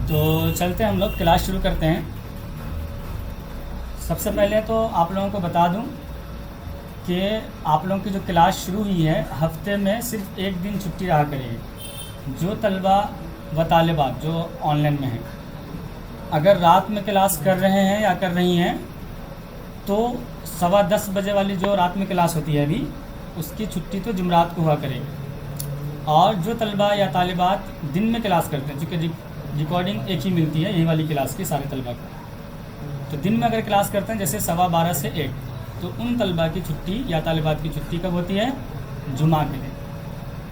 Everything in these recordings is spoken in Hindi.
तो चलते हैं हम लोग क्लास शुरू करते हैं। सबसे पहले तो आप लोगों को बता दूं कि आप लोगों की जो क्लास शुरू हुई है हफ्ते में सिर्फ एक दिन छुट्टी रहा करेगी। जो तलबा व तालिबात जो ऑनलाइन में हैं, अगर रात में क्लास कर रहे हैं या कर रही हैं तो 10:15 बजे वाली जो रात में क्लास होती है अभी, उसकी छुट्टी तो जुमरात को हुआ करेगी। और जो तलबा या तालिबात दिन में क्लास करते हैं, चूँकि रिकॉर्डिंग एक ही मिलती है यही वाली क्लास की सारे तलबा को, तो दिन में अगर क्लास करते हैं जैसे 12:15 से 1, तो उन तलबा की छुट्टी या तालिबात की छुट्टी कब होती है? जुमा के दिन।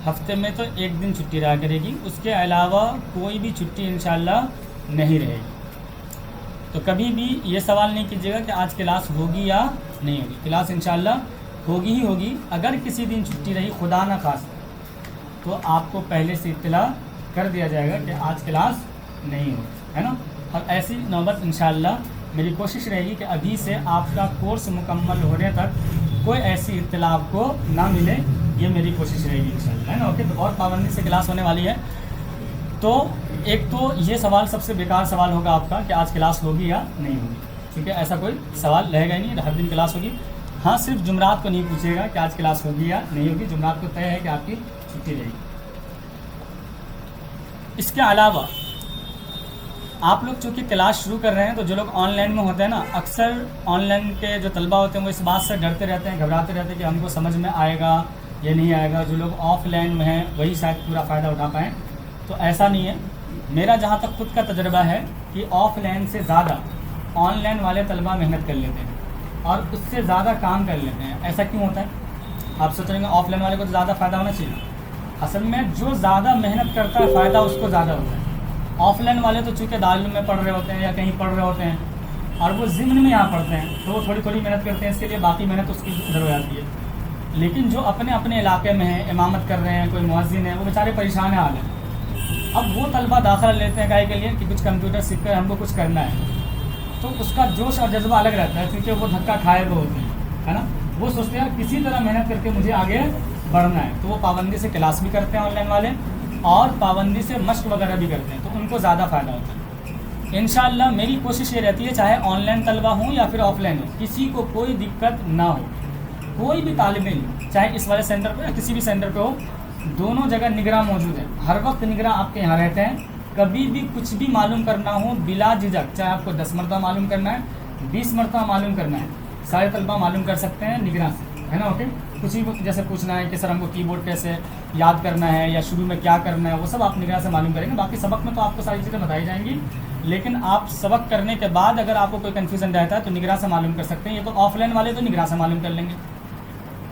हफ्ते में तो एक दिन छुट्टी रहा करेगी, उसके अलावा कोई भी छुट्टी इंशाअल्लाह नहीं रहेगी। तो कभी भी ये सवाल नहीं कीजिएगा कि आज क्लास होगी या नहीं होगी। क्लास इंशाअल्लाह होगी ही होगी। अगर किसी दिन छुट्टी रही खुदा ना खास, तो आपको पहले से इत्तला कर दिया जाएगा कि आज क्लास नहीं होगी, है ना। और ऐसी नौबत इंशाअल्लाह मेरी कोशिश रहेगी कि अभी से आपका कोर्स मुकम्मल होने तक कोई ऐसी इत्तला आपको ना मिले, ये मेरी कोशिश रहेगी इंशाअल्लाह, है ना। ओके, तो और पाबंदी से क्लास होने वाली है। तो एक तो ये सवाल सबसे बेकार सवाल होगा आपका कि आज क्लास होगी या नहीं होगी, क्योंकि ऐसा कोई सवाल रहेगा ही नहीं, हर दिन क्लास होगी। हाँ, सिर्फ जुमरात को नहीं पूछेगा कि आज क्लास होगी या नहीं होगी, जुमरात को तय है कि आपकी छुट्टी रहेगी। इसके अलावा आप लोग चूँकि क्लास शुरू कर रहे हैं, तो जो लोग ऑनलाइन में होते हैं ना, अक्सर ऑनलाइन के जो तलबा होते हैं वो इस बात से डरते रहते हैं, घबराते रहते हैं कि हमको समझ में आएगा या नहीं आएगा। जो लोग ऑफलाइन में हैं वही शायद पूरा फ़ायदा उठा पाएँ, तो ऐसा नहीं है। मेरा जहाँ तक खुद का तजर्बा है कि ऑफ़लाइन से ज़्यादा ऑनलाइन वाले तलबा मेहनत कर लेते हैं और उससे ज़्यादा काम कर लेते हैं। ऐसा क्यों होता है? आप सोच रहे हैं ऑफलाइन वाले को तो ज़्यादा फ़ायदा होना चाहिए। असल में जो ज़्यादा मेहनत करता है फ़ायदा उसको ज़्यादा होता है। ऑफलाइन वाले तो चूँकि दारुल में पढ़ रहे होते हैं या कहीं पढ़ रहे होते हैं और वो ज़िम्न में यहाँ पढ़ते हैं, तो वो थोड़ी थोड़ी मेहनत करते हैं, इसके लिए बाकी मेहनत उसकी इधर हो जाती है। लेकिन जो अपने अपने इलाके में हैं, इमामत कर रहे हैं, कोई मुअज्जिन है, वो बेचारे परेशान है हाल है। अब वो तलबा दाखिला लेते हैं काहे के लिए कि कुछ कंप्यूटर सीख कर हमको कुछ करना है, तो उसका जोश और जज्बा अलग रहता है, क्योंकि वो धक्का खाए हुए होते हैं, है ना। वो सोचते हैं किसी तरह मेहनत करके मुझे आगे बढ़ना है, तो वो पाबंदी से क्लास भी करते हैं ऑनलाइन वाले और पाबंदी से मश्क वगैरह भी करते हैं, तो उनको ज़्यादा फ़ायदा होता है। इंशाअल्लाह मेरी कोशिश ये रहती है चाहे ऑनलाइन तलबा हो या फिर ऑफलाइन हो, किसी को कोई दिक्कत ना हो। कोई भी तालिब इल्म चाहे इस वाले सेंटर पर या किसी भी सेंटर पर हो, दोनों जगह निगरान मौजूद है। हर वक्त निगरान आपके यहाँ रहते हैं। कभी भी कुछ भी मालूम करना हो बिला झिझक, चाहे आपको 10 मरतबा मालूम करना है, 20 मरतबा मालूम करना है, सारे तलबा मालूम कर सकते हैं निगरान से, है ना। ओके, कुछ भी जैसे पूछना है कि सर हमको कीबोर्ड कैसे याद करना है या शुरू में क्या करना है, वो सब आप निगरान से मालूम करेंगे। बाकी सबक में तो आपको सारी चीज़ें बताई जाएंगी, लेकिन आप सबक करने के बाद अगर आपको कोई कन्फ्यूज़न रहता है तो निगरान से मालूम कर सकते हैं। ये तो ऑफलाइन वाले तो निगरान से मालूम कर लेंगे,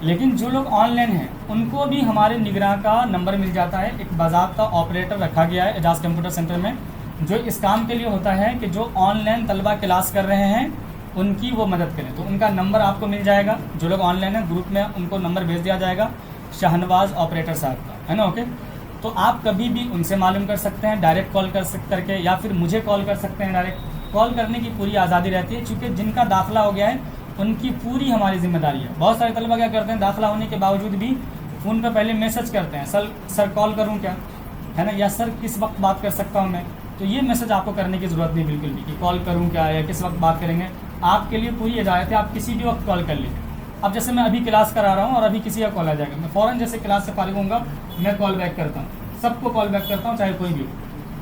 लेकिन जो लोग ऑनलाइन हैं उनको भी हमारे निगरान का नंबर मिल जाता है। एक बाज़ाब्ता ऑपरेटर रखा गया है एजाज कंप्यूटर सेंटर में, जो इस काम के लिए होता है कि जो ऑनलाइन तलबा क्लास कर रहे हैं उनकी वो मदद करें। तो उनका नंबर आपको मिल जाएगा, जो लोग ऑनलाइन हैं ग्रुप में उनको नंबर भेज दिया जाएगा शाहनवाज ऑपरेटर साहब का, है ना। ओके, तो आप कभी भी उनसे मालूम कर सकते हैं, डायरेक्ट कॉल करके, या फिर मुझे कॉल कर सकते हैं। डायरेक्ट कॉल करने की पूरी आज़ादी रहती है, चूँकि जिनका दाखिला हो गया है उनकी पूरी हमारी जिम्मेदारी है। बहुत सारे तलबा क्या करते हैं, दाखिला होने के बावजूद भी फ़ोन पर पहले मैसेज करते हैं, सर कॉल करूं क्या, है ना, या सर किस वक्त बात कर सकता हूं मैं। तो ये मैसेज आपको करने की ज़रूरत नहीं बिल्कुल भी कि कॉल करूं क्या या किस वक्त बात करेंगे। आपके लिए पूरी इजाज़त है, आप किसी भी वक्त कॉल कर लीजिए। अब जैसे मैं अभी क्लास करा रहा हूँ और अभी किसी का कॉल आ जाएगा, मैं फ़ौरन जैसे क्लास से फारिग होऊंगा मैं कॉल बैक करता हूँ, सबको कॉल बैक करता हूँ, चाहे कोई भी हो।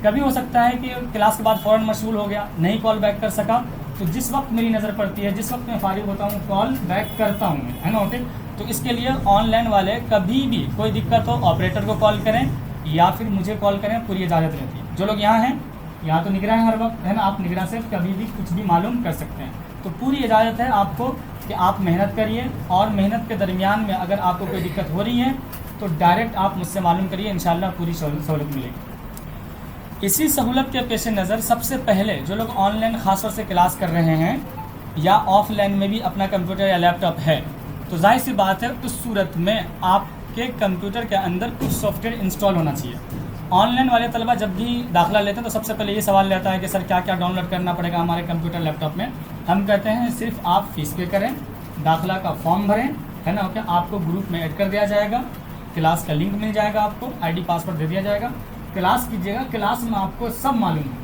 कभी हो सकता है कि क्लास के बाद फ़ौरन मशगूल हो गया, नहीं कॉल बैक कर सका, तो जिस वक्त मेरी नज़र पड़ती है, जिस वक्त मैं फारिग होता हूँ, कॉल बैक करता हूँ मैं, है ना। ओके, तो इसके लिए ऑनलाइन वाले कभी भी कोई दिक्कत हो ऑपरेटर को कॉल करें या फिर मुझे कॉल करें, पूरी इजाज़त रहती है। जो लोग यहाँ हैं, यहाँ तो निगरान है हर वक्त, है ना, आप निगरान से कभी भी कुछ भी मालूम कर सकते हैं। तो पूरी इजाज़त है आपको कि आप मेहनत करिए, और मेहनत के दरमियान में अगर आपको कोई दिक्कत हो रही है तो डायरेक्ट आप मुझसे मालूम करिए, इंशाअल्लाह पूरी सहूलत मिलेगी। इसी सहूलत के पेश नज़र सबसे पहले जो लोग ऑनलाइन ख़ास तौर से क्लास कर रहे हैं या ऑफलाइन में भी अपना कंप्यूटर या लैपटॉप है, तो जाहिर सी बात है उस सूरत में आपके कंप्यूटर के अंदर कुछ सॉफ्टवेयर इंस्टॉल होना चाहिए। ऑनलाइन वाले तलबा जब भी दाखिला लेते हैं तो सबसे पहले ये सवाल रहता है कि सर क्या क्या डाउनलोड करना पड़ेगा हमारे कंप्यूटर लैपटॉप में। हम कहते हैं सिर्फ आप फ़ीस पे करें, दाखिला का फॉर्म भरें, है ना। ओके, आपको ग्रुप में ऐड कर दिया जाएगा, क्लास का लिंक मिल जाएगा, आपको आईडी पासवर्ड दे दिया जाएगा, क्लास कीजिएगा। क्लास में आपको सब मालूम है,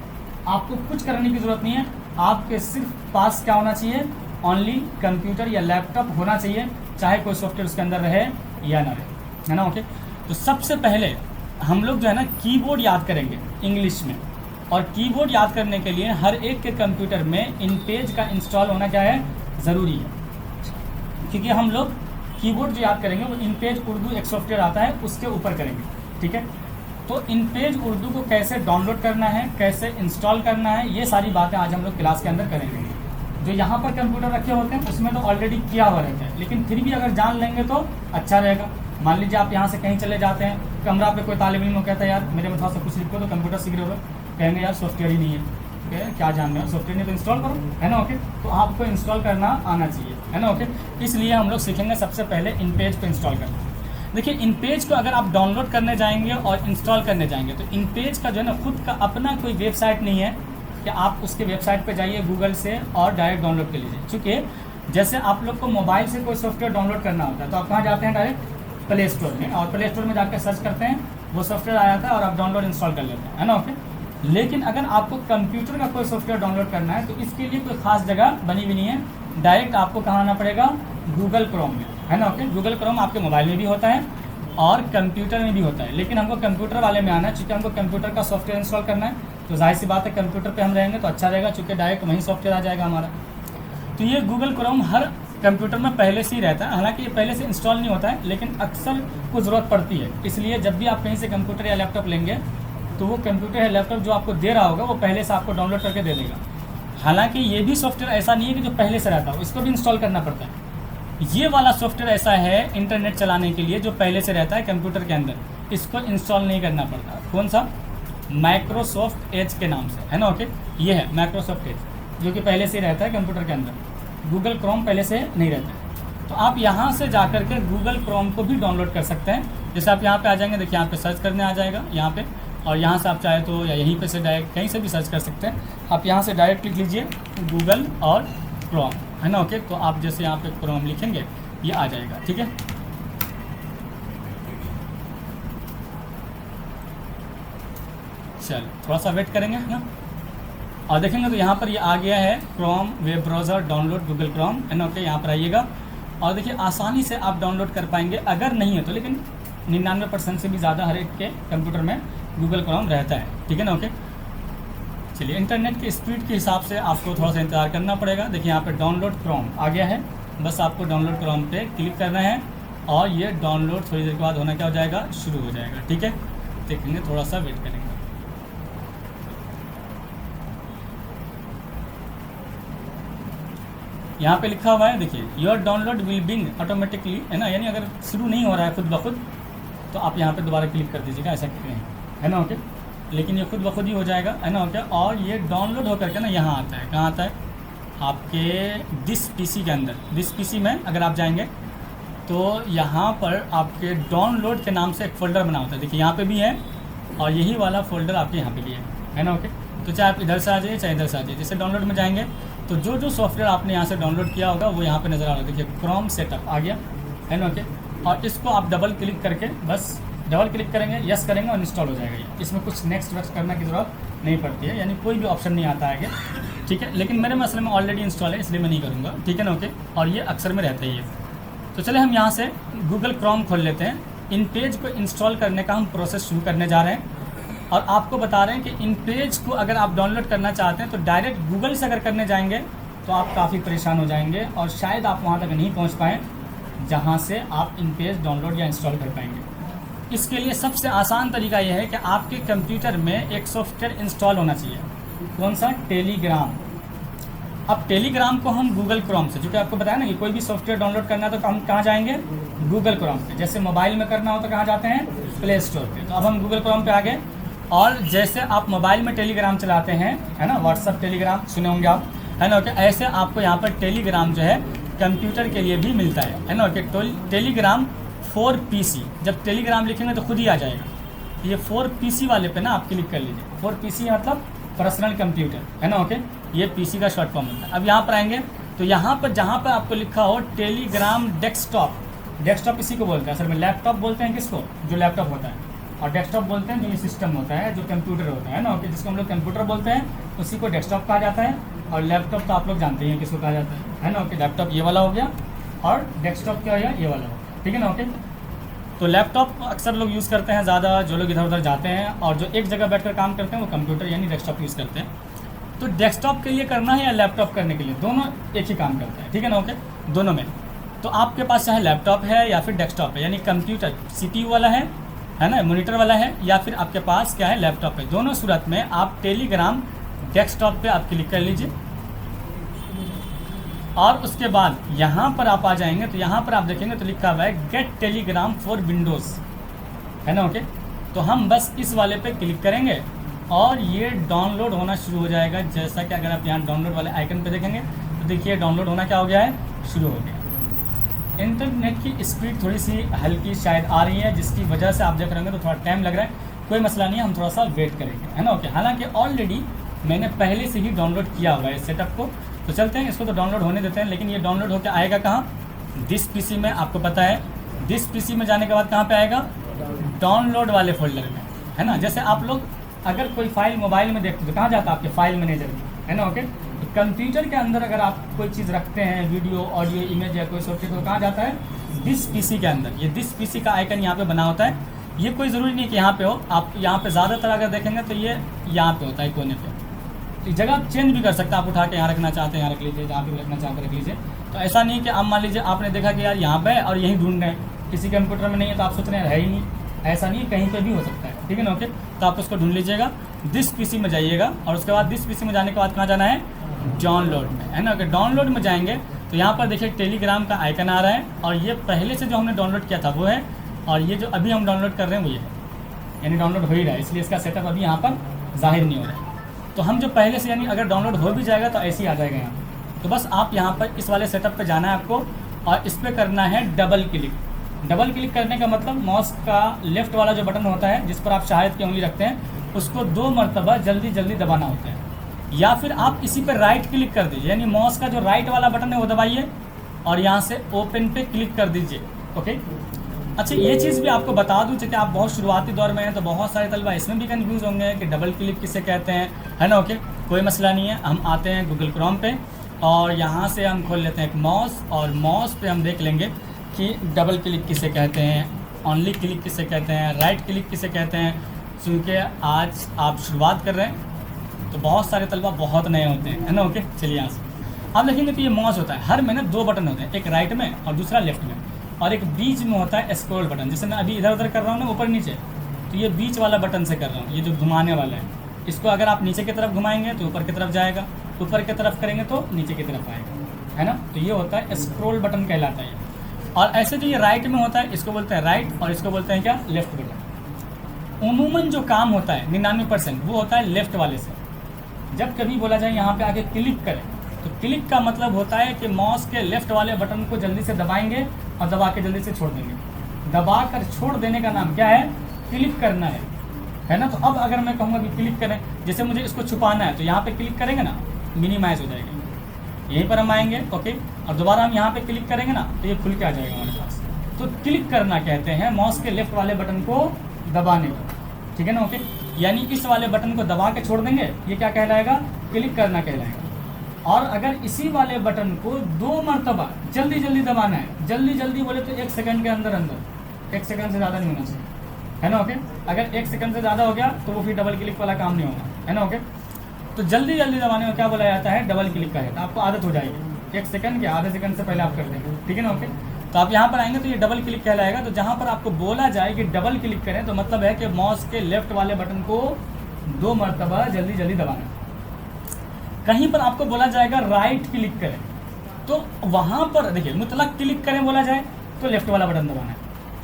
आपको कुछ करने की ज़रूरत नहीं है, आपके सिर्फ पास क्या होना चाहिए, ओनली कंप्यूटर या लैपटॉप होना चाहिए, चाहे कोई सॉफ्टवेयर उसके अंदर रहे या ना रहे, है ना। ओके, तो सबसे पहले हम लोग जो है ना कीबोर्ड याद करेंगे इंग्लिश में, और कीबोर्ड याद करने के लिए हर एक के कंप्यूटर में InPage का इंस्टॉल होना क्या है, ज़रूरी है, क्योंकि हम लोग कीबोर्ड जो याद करेंगे वो InPage उर्दू एक सॉफ्टवेयर आता है उसके ऊपर करेंगे, ठीक है। तो InPage उर्दू को कैसे डाउनलोड करना है, कैसे इंस्टॉल करना है, ये सारी बातें आज हम लोग क्लास के अंदर करेंगे। जो यहाँ पर कंप्यूटर रखे होते हैं उसमें तो ऑलरेडी किया हुआ रहता है, लेकिन फिर भी अगर जान लेंगे तो अच्छा रहेगा। मान लीजिए आप यहाँ से कहीं चले जाते हैं, कमरा पे कोई तालिब इल्म कहता है यार मेरे में थोड़ा सा कुछ लिखो, तो कंप्यूटर सीख रहे हो, कहेंगे यार सॉफ्टवेयर ही नहीं है, क्या जान रहे हो, सॉफ्टवेयर नहीं तो इंस्टॉल करो, है ना। ओके, तो आपको इंस्टॉल करना आना चाहिए, है ना। ओके, इसलिए हम लोग सीखेंगे सबसे पहले InPage को इंस्टॉल करना। देखिए InPage को अगर आप डाउनलोड करने जाएंगे और इंस्टॉल करने जाएंगे तो InPage का जो है ना खुद का अपना कोई वेबसाइट नहीं है कि आप उसके वेबसाइट पे जाइए गूगल से और डायरेक्ट डाउनलोड कर लीजिए। चूँकि जैसे आप लोग को मोबाइल से कोई सॉफ्टवेयर डाउनलोड करना होता है तो आप कहाँ जाते हैं, डायरेक्ट प्ले स्टोर में, और प्ले स्टोर में जाकर सर्च करते हैं, वो सॉफ्टवेयर आ जाता है और आप डाउनलोड इंस्टॉल कर लेते हैं, है ना। ओके, लेकिन अगर आपको कंप्यूटर का कोई सॉफ्टवेयर डाउनलोड करना है तो इसके लिए कोई खास जगह बनी हुई नहीं है, डायरेक्ट आपको कहाँ आना पड़ेगा, गूगल क्रोम में, है ना। ओके, गूगल क्रोम आपके मोबाइल में भी होता है और कंप्यूटर में भी होता है, लेकिन हमको कंप्यूटर वाले में आना है, चूँकि हमको कंप्यूटर का सॉफ्टवेयर इंस्टॉल करना है, तो जाहिर सी बात है कंप्यूटर पे हम रहेंगे तो अच्छा रहेगा, चूँकि डायरेक्ट वहीं सॉफ्टवेयर आ जाएगा हमारा। तो ये गूगल क्रोम हर कंप्यूटर में पहले से ही रहता है, हालांकि ये पहले से इंस्टॉल नहीं होता है, लेकिन अक्सर को ज़रूरत पड़ती है, इसलिए जब भी आप कहीं से कंप्यूटर या लैपटॉप लेंगे तो वो कंप्यूटर या लैपटॉप जो आपको दे रहा होगा वो पहले से आपको डाउनलोड करके दे देगा। हालांकि ये भी सॉफ्टवेयर ऐसा नहीं है कि जो पहले से रहता हो, इसको भी इंस्टॉल करना पड़ता है। ये वाला सॉफ्टवेयर ऐसा है इंटरनेट चलाने के लिए जो पहले से रहता है कंप्यूटर के अंदर, इसको इंस्टॉल नहीं करना पड़ता। कौन सा, माइक्रोसॉफ्ट एज के नाम से, है ना। ओके, ये है माइक्रोसॉफ्ट एज जो कि पहले से रहता है कंप्यूटर के अंदर, गूगल क्रोम पहले से नहीं रहता है। तो आप यहाँ से जा कर के गूगल क्रोम को भी डाउनलोड कर सकते हैं। जैसे आप यहाँ पे आ जाएंगे, देखिए यहाँ पे सर्च करने आ जाएगा यहाँ पे, और यहाँ से आप चाहे तो या यहीं पे से डायरेक्ट कहीं से भी सर्च कर सकते हैं। आप यहाँ से डायरेक्ट लिख लीजिए गूगल और क्रोम, है ना। ओके, तो आप जैसे यहाँ पे क्रोम लिखेंगे ये आ जाएगा, ठीक है। चलो थोड़ा सा वेट करेंगे ना, और देखेंगे तो यहाँ पर ये आ गया है Chrome web browser download Google Chrome, है ना। ओके, यहाँ पर आइएगा और देखिए आसानी से आप डाउनलोड कर पाएंगे, अगर नहीं है तो, लेकिन 99% से भी ज़्यादा हर एक के कंप्यूटर में गूगल क्रोम रहता है, ठीक है ना। ओके, चलिए इंटरनेट की स्पीड के हिसाब से आपको थोड़ा सा इंतजार करना पड़ेगा। देखिए यहाँ पे डाउनलोड क्रोम आ गया है, बस आपको डाउनलोड क्रोम पे क्लिक करना है और ये डाउनलोड थोड़ी देर के बाद होना क्या हो जाएगा, शुरू हो जाएगा, ठीक है। देखेंगे, थोड़ा सा वेट करेंगे। यहाँ पे लिखा हुआ है, देखिए your download will being automatically, है ना, यानी अगर शुरू नहीं हो रहा है खुद ब खुद तो आप यहाँ पे दोबारा क्लिक कर दीजिएगा, ऐसा करें, है ना। ओके, लेकिन ये खुद ब खुद ही हो जाएगा, है ना। ओके, और ये डाउनलोड होकर के ना यहाँ आता है, कहाँ आता है, आपके दिस पीसी के अंदर। दिस पीसी में अगर आप जाएंगे तो यहाँ पर आपके डाउनलोड के नाम से एक फ़ोल्डर बना होता है, देखिए यहाँ पे भी है और यही वाला फ़ोल्डर आपके यहाँ पे भी है ना। ओके, तो चाहे आप इधर से आ जाइए चाहे इधर से आ जाइए, जैसे डाउनलोड में जाएंगे तो जो जो सॉफ्टवेयर आपने यहाँ से डाउनलोड किया होगा वो यहाँ पे नज़र आ रहा है, देखिए क्रोम सेटअप आ गया, है ना। ओके, और इसको आप डबल क्लिक करके, बस डबल क्लिक करेंगे, यस करेंगे और इंस्टॉल हो जाएगा ये। इसमें कुछ नेक्स्ट वेक्स्ट करने की ज़रूरत नहीं पड़ती है, यानी कोई भी ऑप्शन नहीं आता है आगे, ठीक है। लेकिन मेरे मसले में ऑलरेडी इंस्टॉल है इसलिए मैं नहीं करूँगा, ठीक है ना। ओके, और ये अक्सर में रहता ही है। तो चले हम यहाँ से गूगल क्रोम खोल लेते हैं। InPage को इंस्टॉल करने का हम प्रोसेस शुरू करने जा रहे हैं और आपको बता रहे हैं कि InPage को अगर आप डाउनलोड करना चाहते हैं तो डायरेक्ट गूगल से अगर करने जाएंगे तो आप काफ़ी परेशान हो जाएंगे और शायद आप वहाँ तक नहीं पहुँच पाएँ जहाँ से आप InPage डाउनलोड या इंस्टॉल कर पाएंगे। इसके लिए सबसे आसान तरीका यह है कि आपके कंप्यूटर में एक सॉफ्टवेयर इंस्टॉल होना चाहिए। कौन सा, टेलीग्राम। अब टेलीग्राम को हम गूगल क्रोम से, क्योंकि आपको बताया ना कि कोई भी सॉफ्टवेयर डाउनलोड करना है तो हम कहाँ जाएंगे, गूगल क्रोम पे। जैसे मोबाइल में करना हो तो कहाँ जाते हैं, प्ले स्टोर पे। तो अब हम गूगल क्रोम पे आ गए और जैसे आप मोबाइल में टेलीग्राम चलाते हैं, है ना, व्हाट्सअप टेलीग्राम सुने होंगे आप, है ना। ओके, ऐसे आपको यहाँ पर टेलीग्राम जो है कंप्यूटर के लिए भी मिलता है ना। ओके, टेलीग्राम फॉर PC, जब टेलीग्राम लिखेंगे तो खुद ही आ जाएगा। ये फॉर PC वाले पे ना आप क्लिक कर लीजिए। फॉर PC मतलब पर्सनल कंप्यूटर, है ना। ओके, ये PC का शॉर्ट फॉर्म होता है। अब यहाँ पर आएंगे तो यहाँ पर जहाँ पर आपको लिखा हो टेलीग्राम डेस्कटॉप, डेस्कटॉप इसी को बोलते हैं, असल में लैपटॉप बोलते हैं किसको, जो लैपटॉप होता है। और डेस्कटॉप बोलते हैं जो ये सिस्टम होता है, जो कंप्यूटर होता है ना, ओके, जिसको हम लोग कंप्यूटर बोलते हैं, उसी को डेस्कटॉप कहा जाता है। और लैपटॉप तो आप लोग जानते हैं किसको कहा जाता है ना, ओके। लैपटॉप ये वाला हो गया और डेस्कटॉप क्या हो गया, ये वाला हो गया, ठीक है ना, ओके। तो लैपटॉप अक्सर लोग यूज़ करते हैं ज़्यादा, जो लोग इधर उधर जाते हैं, और जो एक जगह बैठकर काम करते हैं वो कंप्यूटर यानी डेस्कटॉप यूज़ करते हैं। तो डेस्कटॉप के लिए करना है या लैपटॉप करने के लिए, दोनों एक ही काम करते हैं, ठीक है ना, ओके, दोनों में। तो आपके पास चाहे लैपटॉप है या फिर डेस्कटॉप है, यानी कंप्यूटर CPU वाला है ना, मॉनिटर वाला है, या फिर आपके पास क्या है, लैपटॉप है, दोनों सूरत में आप टेलीग्राम डेस्कटॉप पे आप क्लिक कर लीजिए। और उसके बाद यहाँ पर आप आ जाएंगे तो यहाँ पर आप देखेंगे तो लिखा हुआ है गेट टेलीग्राम फॉर विंडोज़, है ना, ओके। तो हम बस इस वाले पे क्लिक करेंगे और ये डाउनलोड होना शुरू हो जाएगा। जैसा कि अगर आप यहाँ डाउनलोड वाले आइकन पे देखेंगे तो देखिए डाउनलोड होना क्या हो गया है, शुरू हो गया। इंटरनेट की स्पीड थोड़ी सी हल्की शायद आ रही है, जिसकी वजह से आप देख रहे होंगे तो थोड़ा टाइम लग रहा है, कोई मसला नहीं है, हम थोड़ा सा वेट करेंगे, है ना, ओके। हालांकि ऑलरेडी मैंने पहले से ही डाउनलोड किया हुआ है इस सेटअप को, तो चलते हैं इसको तो डाउनलोड होने देते हैं। लेकिन ये डाउनलोड होकर आएगा कहाँ, दिस PC में, आपको पता है दिस PC में जाने के बाद कहाँ पे आएगा, डाउनलोड वाले फोल्डर में, है ना। जैसे आप लोग अगर कोई फाइल मोबाइल में देखते हो तो कहाँ जाता है, आपके फाइल मैनेजर में, है ना, ओके। तो कंप्यूटर के अंदर अगर आप कोई चीज़ रखते हैं, वीडियो ऑडियो इमेज या कोई सॉफ्टवेयर, तो कहाँ जाता है, दिस PC के अंदर। ये दिस PC का आइकन यहाँ पे बना होता है, ये कोई ज़रूरी नहीं कि यहाँ पे हो, आप यहाँ पे ज़्यादातर अगर देखेंगे तो ये यहाँ पे होता है कोने पे। जगह आप चेंज भी कर सकते हैं, आप उठा के यहाँ रखना चाहते हैं यहाँ रख लीजिए, जहाँ पे रखना चाहते हैं रख लीजिए। तो ऐसा नहीं कि आप मान लीजिए आपने देखा कि यार यहाँ पे है और यहीं ढूंढ रहे हैं, किसी कंप्यूटर में नहीं है तो आप सोच रहे हैं है ही नहीं, ऐसा नहीं, कहीं पे भी हो सकता है, ठीक है ना, ओके। तो आप उसको ढूंढ लीजिएगा, दिस PC में जाइएगा और उसके बाद दिस PC में जाने के बाद कहाँ जाना है, डाउनलोड में, है ना, ओके। डाउनलोड में जाएंगे तो यहाँ पर देखिए टेलीग्राम का आइकन आ रहा है, और ये पहले से जो हमने डाउनलोड किया था वो है, और ये जो अभी हम डाउनलोड कर रहे हैं वो ये है, यानी डाउनलोड हो ही रहा है, इसलिए इसका सेटअप अभी यहाँ पर जाहिर नहीं हो रहा है। तो हम जो पहले से, यानी अगर डाउनलोड हो भी जाएगा तो ऐसे ही आ जाएगा यहाँ, तो बस आप यहाँ पर इस वाले सेटअप पे जाना है आपको, और इस पर करना है डबल क्लिक। डबल क्लिक करने का मतलब माउस का लेफ्ट वाला जो बटन होता है जिस पर आप शाहिद की उंगली रखते हैं, उसको 2 मरतबा जल्दी जल्दी दबाना होता है, या फिर आप इसी पर राइट क्लिक कर दीजिए, यानी माउस का जो राइट वाला बटन है वो दबाइए और यहाँ से ओपन पे क्लिक कर दीजिए, ओके। अच्छा, ये चीज़ भी आपको बता दूं कि आप बहुत शुरुआती दौर में हैं तो बहुत सारे तलबा इसमें भी कंफ्यूज होंगे कि डबल क्लिक किसे कहते हैं, है ना, ओके। कोई मसला नहीं है, हम आते हैं गूगल क्रोम पे और यहाँ से हम खोल लेते हैं एक माउस, और माउस पे हम देख लेंगे कि डबल क्लिक किसे कहते हैं, ऑनली क्लिक किसे कहते हैं, राइट क्लिक किसे कहते हैं। क्योंकि आज आप शुरुआत कर रहे हैं तो बहुत सारे तलबा बहुत नए होते हैं, है ना, ओके। चलिए यहाँ से आप देखेंगे तो ये माउस होता है, हर में ना 2 बटन होते हैं, एक राइट में और दूसरा लेफ्ट में, और एक बीच में होता है स्क्रॉल बटन। जैसे मैं अभी इधर उधर कर रहा हूँ ना, ऊपर नीचे, तो ये बीच वाला बटन से कर रहा हूँ, ये जो घुमाने वाला है, इसको अगर आप नीचे की तरफ घुमाएंगे तो ऊपर की तरफ जाएगा, ऊपर की तरफ करेंगे तो नीचे की तरफ आएगा, है ना। तो ये होता है स्क्रॉल बटन कहलाता है। और ऐसे जो ये राइट में होता है इसको बोलते हैं राइट, और इसको बोलते हैं क्या, लेफ्ट बटन। उमूमन जो काम होता है 99% वो होता है लेफ्ट वाले से। जब कभी बोला जाए यहाँ पे आके क्लिक करें, तो क्लिक का मतलब होता है कि माउस के लेफ्ट वाले बटन को जल्दी से दबाएंगे और दबा के जल्दी से छोड़ देंगे। दबा कर छोड़ देने का नाम क्या है, क्लिक करना है ना। तो अब अगर मैं कहूँगा कि क्लिक करें, जैसे मुझे इसको छुपाना है तो यहाँ पे क्लिक करेंगे ना, मिनिमाइज हो जाएगा, यहीं पर हम आएंगे, ओके, और दोबारा हम यहाँ पे क्लिक करेंगे ना तो ये खुल के आ जाएगा हमारे पास। तो क्लिक करना कहते हैं माउस के लेफ्ट वाले बटन को दबाने को, ठीक है ना, ओके। यानी इस वाले बटन को दबा के छोड़ देंगे, ये क्या कहलाएगा, क्लिक करना कहलाएगा। और अगर इसी वाले बटन को 2 मरतबा जल्दी जल्दी दबाना है, जल्दी जल्दी बोले तो 1 सेकंड के अंदर अंदर, 1 सेकंड से ज़्यादा नहीं होना चाहिए, है ना, ओके। अगर 1 सेकंड से ज़्यादा हो गया तो वो फिर डबल क्लिक वाला काम नहीं होगा, है ना, ओके। तो जल्दी जल्दी दबाने में क्या बोला जाता है, डबल क्लिक का है। तो आपको आदत हो जाएगी, 1 सेकंड के आधे सेकंड से पहले आप कर देंगे, ठीक है ना, ओके। तो आप यहाँ पर आएंगे तो ये डबल क्लिक कहलाएगा। तो जहाँ पर आपको बोला जाए कि डबल क्लिक करें तो मतलब है कि माउस के लेफ्ट वाले बटन को 2 मरतबा जल्दी जल्दी दबाना। कहीं पर आपको बोला जाएगा राइट क्लिक करें, तो वहाँ पर देखिए मुतलक क्लिक करें बोला जाए तो लेफ्ट वाला बटन दबाना है,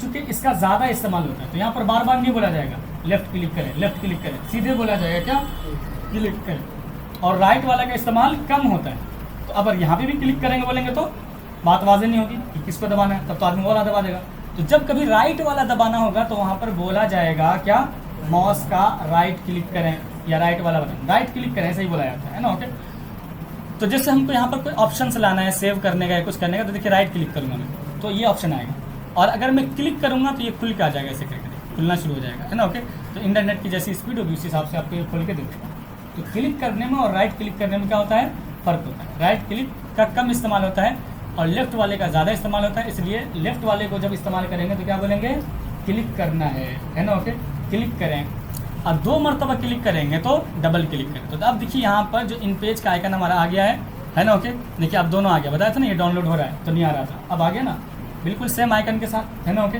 चूँकि इसका ज़्यादा इस्तेमाल होता है। तो यहाँ पर बार बार नहीं बोला जाएगा लेफ्ट क्लिक करें, लेफ्ट क्लिक करें, सीधे बोला जाएगा क्या, क्लिक करें। और राइट वाला का इस्तेमाल कम होता है। तो अब यहाँ पे भी क्लिक करेंगे बोलेंगे तो बात वाज़ेह नहीं होगी कि किस पर दबाना है, तब तो आदमी वाला दबा देगा। तो जब कभी राइट वाला दबाना होगा तो वहाँ पर बोला जाएगा क्या, माउस का राइट क्लिक करें या राइट वाला बटन राइट क्लिक करें, ऐसे ही बोला जाता है ना, ओके। तो जैसे हमको यहाँ पर कोई ऑप्शन लाना है, सेव करने का या कुछ करने का, तो देखिए राइट क्लिक करूँगा मैं तो ये ऑप्शन आएगा, और अगर मैं क्लिक करूँगा तो ये खुल के आ जाएगा ऐसे करके, खुलना शुरू हो जाएगा, है ना। ओके, तो इंटरनेट की जैसी स्पीड होगी उस हिसाब से आपको ये खोल के दे देगा। तो क्लिक करने में और राइट क्लिक करने में क्या होता है, फ़र्क होता है। राइट क्लिक का कम इस्तेमाल होता है और लेफ़्ट वाले का ज़्यादा इस्तेमाल होता है, इसलिए लेफ़्ट वाले को जब इस्तेमाल करेंगे तो क्या बोलेंगे, क्लिक करना है ना। ओके, क्लिक करें। अब 2 मरतबा क्लिक करेंगे तो डबल क्लिक करें। तो अब देखिए यहाँ पर जो इन पेज का आइकन हमारा आ गया है ना। ओके, देखिए अब दोनों आ गया, बताया था ना ये डाउनलोड हो रहा है तो नहीं आ रहा था, अब आ गया ना, बिल्कुल सेम आइकन के साथ, है ना। ओके,